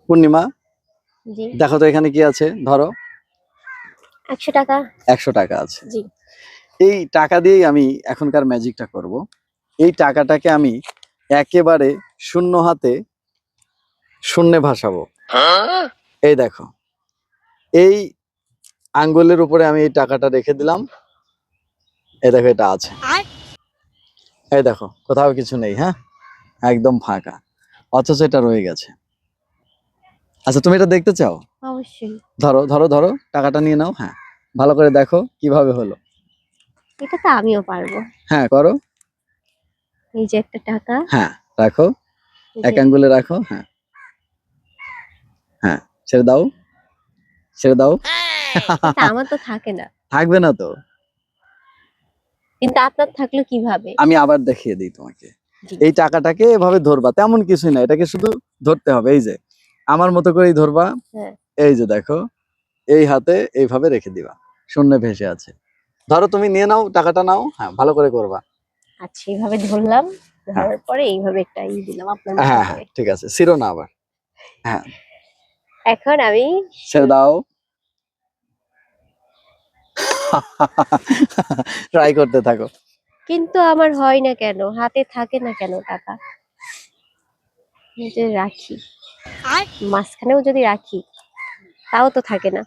পূর্ণিমা, জি। দেখো তো এখানে কি আছে, ধরো। 100 টাকা। 100 টাকা আছে। জি। এই টাকা দিয়েই আমি এখনকার ম্যাজিকটা করব। এই টাকাটাকে আমি একেবারে শূন্য হাতে শূন্যে ভাসাবো। এই দেখো, এই আঙ্গুলের উপরে আমি এই টাকাটা রেখে দিলাম। এই দেখো, এটা আছে। এই দেখো, কোথাও কিছু নেই। হ্যাঁ, একদম ফাঁকা, অথচ এটা রয়ে গেছে। আচ্ছা, তুমি এটা দেখতে চাও? অবশ্যই। ধরো ধরো ধরো, টাকাটা নিয়ে নাও। হ্যাঁ, ভালো করে দেখো কিভাবে হলো। এটা তো আমিও পারবো। হ্যাঁ, করো। এই যে একটা টাকা। হ্যাঁ, রাখো, এক আঙ্গুলে রাখো। হ্যাঁ হ্যাঁ, ছেড়ে দাও, ছেড়ে দাও। এটা আমার তো থাকে না। থাকবে না তো। কিন্তু আপনার থাকলো কিভাবে? আমি আবার দেখিয়ে দিই তোমাকে। জি। এই টাকাটাকে এভাবে ধরবা, তেমন কিছুই না, এটাকে শুধু ধরতে হবে। এই যে আমার মতো করেই ধরবা। হ্যাঁ। এই যে দেখো, এই হাতে এইভাবে রেখে দিবা, শূন্য ভেসে আছে। ধরো, তুমি নিয়ে নাও, টাকাটা নাও। হ্যাঁ, ভালো করে করবা। আচ্ছা, এইভাবে ধরলাম, হ্যাঁ ধরার পরে এইভাবে একটা দিলাম আপনার মতো হ্যাঁ হ্যাঁ, করে। ঠিক আছে, ছিল না আবার। হ্যাঁ, এখন আমি ছেড়ে দাও। ট্রাই করতে থাকো। কিন্তু আমার হয় না কেন, হাতে থাকে না কেন টাকা? এই যে রাখি, মাঝখানেও যদি রাখি তাও তো থাকে না।